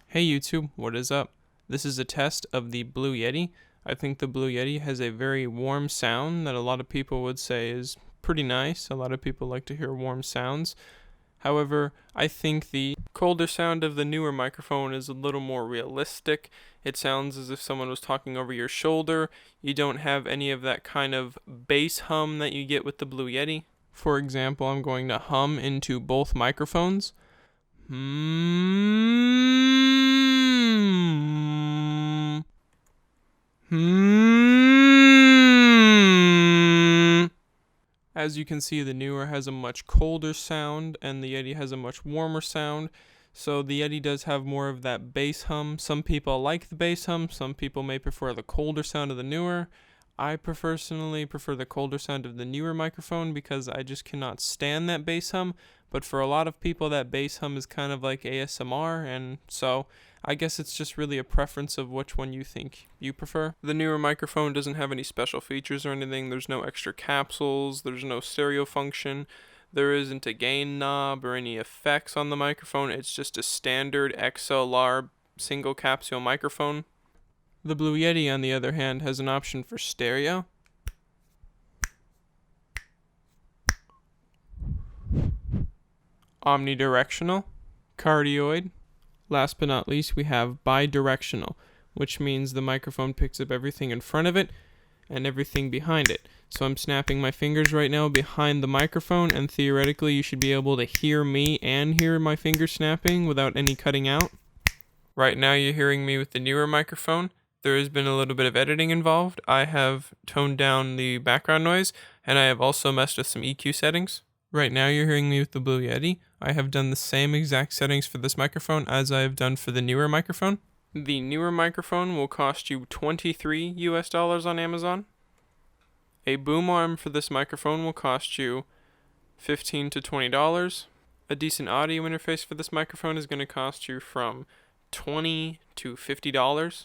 Hey YouTube, what is up? This is a test of the Blue Yeti. I think the Blue Yeti has a very warm sound that a lot of people would say is pretty nice. A lot of people like to hear warm sounds. However, I think the colder sound of the Neewer microphone is a little more realistic. It sounds as if someone was talking over your shoulder. You don't have any of that kind of bass hum that you get with the Blue Yeti. For example, I'm going to hum into both microphones. As you can see, the Neewer has a much colder sound and the Yeti has a much warmer sound. So the Yeti does have more of that bass hum. Some people like the bass hum, some people may prefer the colder sound of the Neewer. I personally prefer the colder sound of the Neewer microphone because I just cannot stand that bass hum. But for a lot of people, that bass hum is kind of like ASMR, and so I guess it's just really a preference of which one you think you prefer. The Neewer microphone doesn't have any special features or anything. There's no extra capsules, there's no stereo function, there isn't a gain knob or any effects on the microphone. It's just a standard XLR single capsule microphone. The Blue Yeti, on the other hand, has an option for stereo. Omnidirectional, cardioid. Last but not least, we have bidirectional, which means the microphone picks up everything in front of it and everything behind it. So I'm snapping my fingers right now behind the microphone, and theoretically you should be able to hear me and hear my fingers snapping without any cutting out. Right now you're hearing me with the Neewer microphone. There has been a little bit of editing involved. I have toned down the background noise, and I have also messed with some EQ settings. Right now you're hearing me with the Blue Yeti. I have done the same exact settings for this microphone as I have done for the Neewer microphone. The Neewer microphone will cost you $23 US on Amazon. A boom arm for this microphone will cost you $15 to $20. A decent audio interface for this microphone is going to cost you from $20 to $50.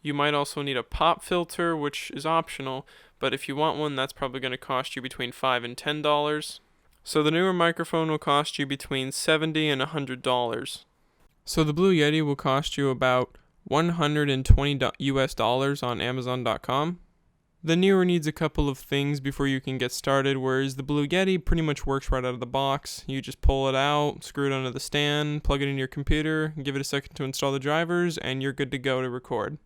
You might also need a pop filter, which is optional, but if you want one, that's probably going to cost you between $5 and $10. So the Neewer microphone will cost you between $70 and $100. So the Blue Yeti will cost you about $120 US on Amazon.com. The Neewer needs a couple of things before you can get started, whereas the Blue Yeti pretty much works right out of the box. You just pull it out, screw it onto the stand, plug it in your computer, give it a second to install the drivers, and you're good to go to record.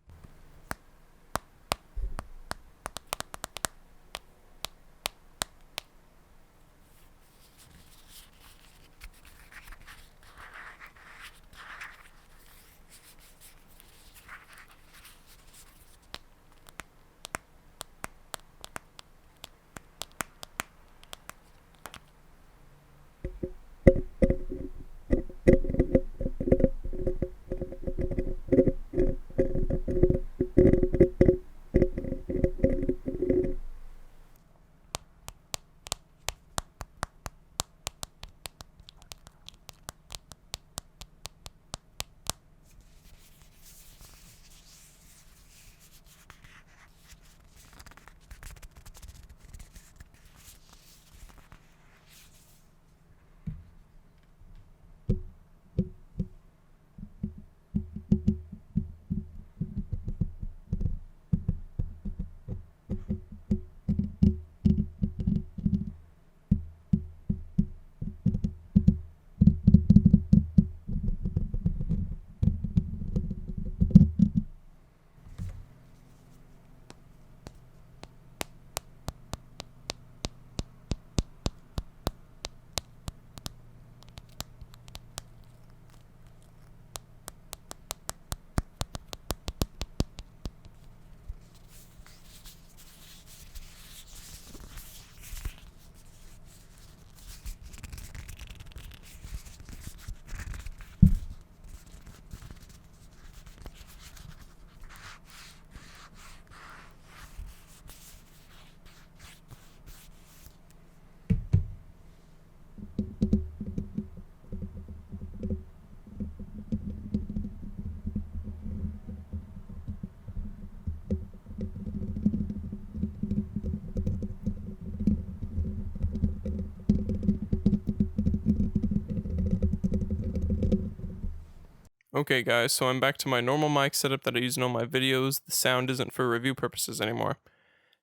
Okay guys, so I'm back to my normal mic setup that I use in all my videos. The sound isn't for review purposes anymore.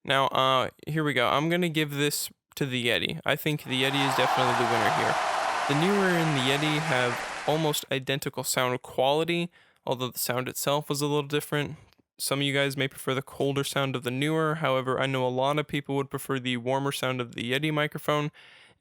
Now, here we go. I'm gonna give this to the Yeti. I think the Yeti is definitely the winner here. The Neewer and the Yeti have almost identical sound quality, although the sound itself was a little different. Some of you guys may prefer the colder sound of the Neewer, however, I know a lot of people would prefer the warmer sound of the Yeti microphone.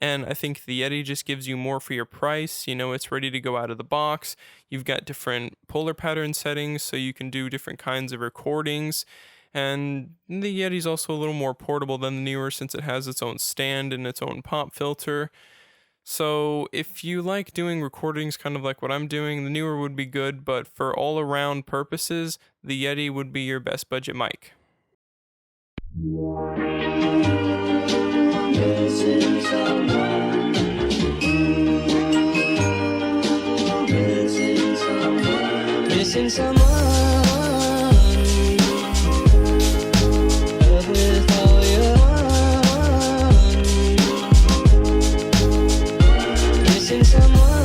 And I think the Yeti just gives you more for your price. You know, it's ready to go out of the box. You've got different polar pattern settings, so you can do different kinds of recordings. And the Yeti's also a little more portable than the Neewer since it has its own stand and its own pop filter. So if you like doing recordings kind of like what I'm doing, the Neewer would be good, but for all around purposes, the Yeti would be your best budget mic. Missing someone, love with all your heart. Missing someone.